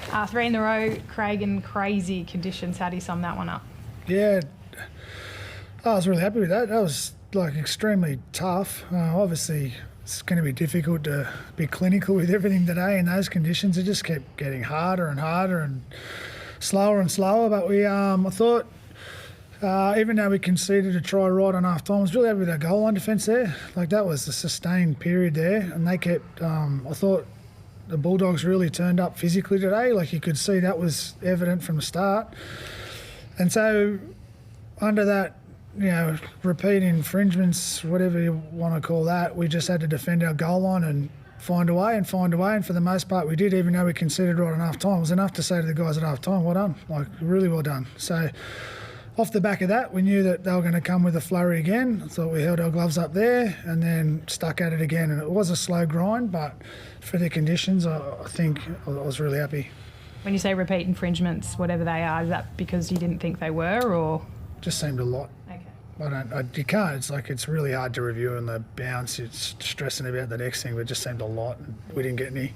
3 in a row, Craig, and crazy conditions. How do you sum that one up? Yeah, I was really happy with that. That was like extremely tough. Obviously, it's going to be difficult to be clinical with everything today in those conditions. It just kept getting harder and harder and slower and slower. But I thought, even though we conceded a try right on half time, I was really happy with our goal line defence there. Like, that was a sustained period there, and they kept. I thought the Bulldogs really turned up physically today. Like, you could see that was evident from the start. And so, under that, repeat infringements, whatever you want to call that, we just had to defend our goal line and find a way. And for the most part, we did, even though we conceded right on half time. It was enough to say to the guys at half time, well done, like, really well done. So, off the back of that, we knew that they were going to come with a flurry again. I thought we held our gloves up there and then stuck at it again. And it was a slow grind, but for the conditions, I think I was really happy. When you say repeat infringements, whatever they are, is that because you didn't think they were, or? Just seemed a lot. Okay. You can't. It's really hard to review on the bounce. It's stressing about the next thing, but it just seemed a lot. And we didn't get any.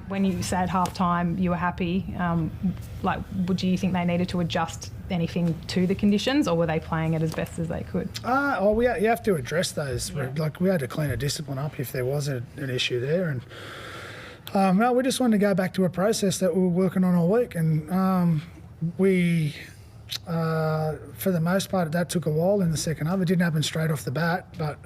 When you said at half time you were happy, do you think they needed to adjust anything to the conditions, or were they playing it as best as they could? You have to address those. Yeah. Like, we had to clean a discipline up if there was an issue there. And no, we just wanted to go back to a process that we were working on all week. And we, for the most part, that took a while in the second half. It didn't happen straight off the bat. But,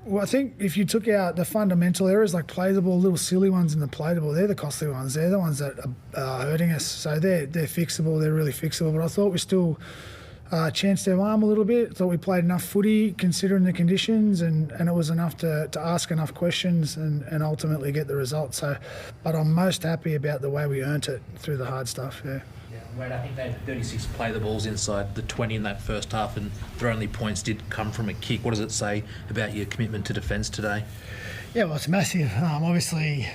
I think if you took out the fundamental errors, like play the ball, little silly ones in the play the ball, they're the costly ones. They're the ones that are hurting us. So they're fixable. They're really fixable. But I thought we still chanced their arm a little bit. I thought we played enough footy considering the conditions, and it was enough to ask enough questions and ultimately get the result. So, but I'm most happy about the way we earned it through the hard stuff, yeah. Wade, I think they had 36 play the balls inside the 20 in that first half, and their only points did come from a kick. What does it say about your commitment to defence today? Yeah, well, it's massive. Obviously,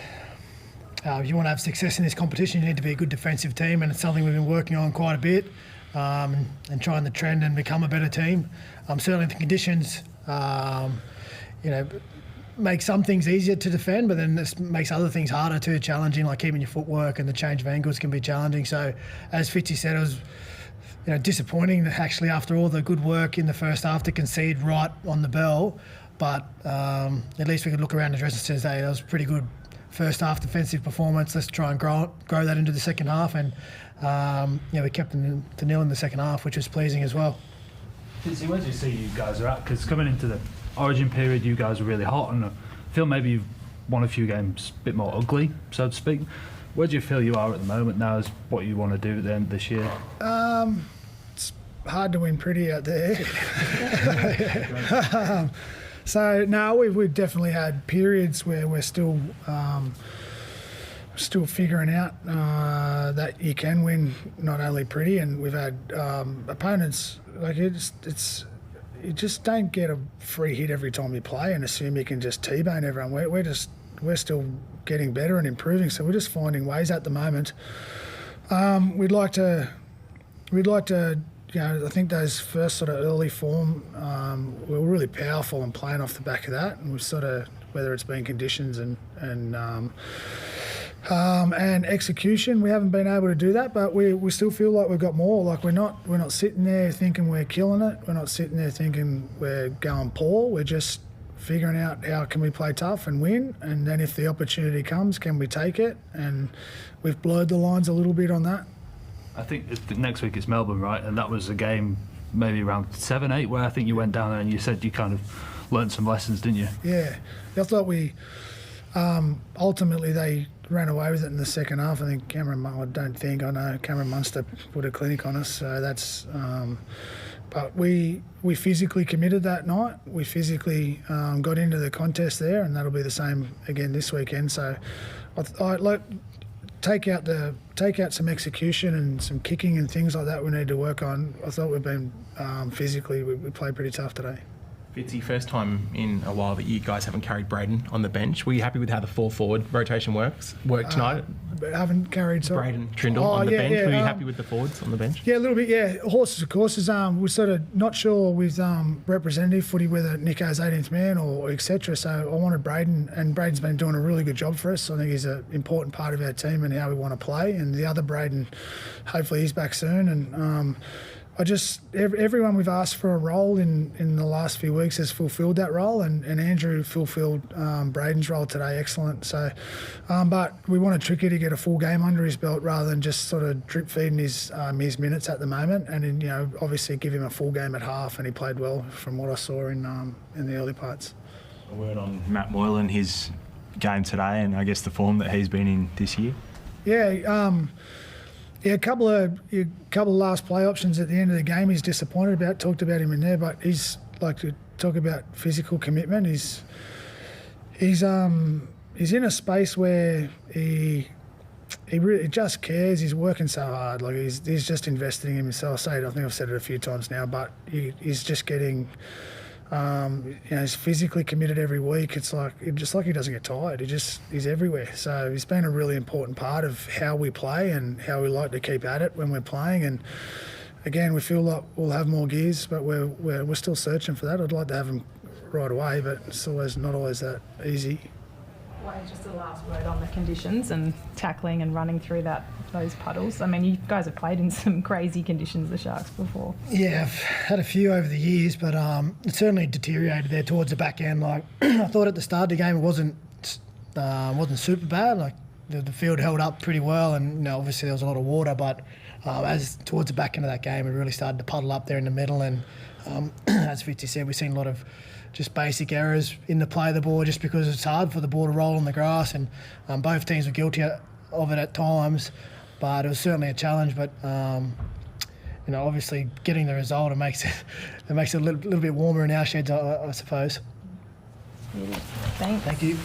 if you want to have success in this competition, you need to be a good defensive team, and it's something we've been working on quite a bit, and trying to trend and become a better team. Certainly the conditions, make some things easier to defend, but then this makes other things harder too, challenging, like keeping your footwork, and the change of angles can be challenging. So, as Fitzy said, it was disappointing actually after all the good work in the first half to concede right on the bell. But at least we could look around the dressing room and say that was a pretty good first half defensive performance. Let's try and grow that into the second half, and we kept them to nil in the second half, which was pleasing as well. Fitzy, where do you see you guys are at? Because coming into the Origin period, you guys were really hot, and I feel maybe you've won a few games a bit more ugly, so to speak. Where do you feel you are at the moment now, is what you want to do at the end of this year? It's hard to win pretty out there. So, no, we've definitely had periods where we're still figuring out that you can win not only pretty, and we've had opponents, like, you just don't get a free hit every time you play and assume you can just T-bone everyone. We're still getting better and improving, so we're just finding ways at the moment. We'd like to, I think those first sort of early form, we were really powerful and playing off the back of that, and we've sort of, whether it's been conditions and execution, we haven't been able to do that, but we still feel like we've got more. Like, we're not sitting there thinking we're killing it. We're not sitting there thinking we're going poor. We're just figuring out how can we play tough and win, and then if the opportunity comes, can we take it? And we've blurred the lines a little bit on that. I think next week it's Melbourne, right? And that was a game maybe around 7-8 where I think you went down there and you said you kind of learnt some lessons, didn't you? Yeah, I thought we ultimately they ran away with it in the second half. I think Cameron Munster put a clinic on us, so that's. But we physically committed that night. We physically got into the contest there, and that'll be the same again this weekend. So, I like take out some execution and some kicking and things like that we need to work on. I thought we've been physically we played pretty tough today. Fitzy, first time in a while that you guys haven't carried Braden on the bench. Were you happy with how the 4 forward rotation worked tonight? haven't carried. So. Braden Trindle Oh, on the yeah, bench. yeah, Were you happy with the forwards on the bench? Yeah, a little bit, yeah. Horses, of course, is we're sort of not sure with representative footy whether Nico's 18th man or etc. So I wanted Braden, and Braden's been doing a really good job for us. I think he's an important part of our team and how we want to play. And the other Braden, hopefully he's back soon. And everyone we've asked for a role in the last few weeks has fulfilled that role, and Andrew fulfilled Braden's role today, excellent. So, but we wanted Tricky to get a full game under his belt rather than just sort of drip feeding his minutes at the moment, and then, obviously give him a full game at half, and he played well from what I saw in the early parts. A word on Matt Moylan, his game today, and I guess the form that he's been in this year. Yeah. Yeah, a couple of last play options at the end of the game he's disappointed about. Talked about him in there, but he's like to talk about physical commitment. He's in a space where he really just cares. He's working so hard. Like he's just investing in himself. I think I've said it a few times now, but he's just getting. He's physically committed every week. It's like he doesn't get tired. He's everywhere. So he's been a really important part of how we play and how we like to keep at it when we're playing. And again, we feel like we'll have more gears, but we're still searching for that. I'd like to have him right away, but it's not always that easy. Wait, just the last word on the conditions and tackling and running through those puddles. I mean, you guys have played in some crazy conditions, the Sharks, before. Yeah, I've had a few over the years, but it certainly deteriorated there towards the back end. Like I thought at the start of the game, it wasn't super bad. Like the field held up pretty well, and obviously there was a lot of water. But as towards the back end of that game, it really started to puddle up there in the middle. And as Fitzy said, we've seen a lot of just basic errors in the play of the ball, just because it's hard for the ball to roll on the grass, and both teams were guilty of it at times. But it was certainly a challenge. But obviously getting the result, it makes it a little bit warmer in our sheds, I suppose. Thanks. Thank you.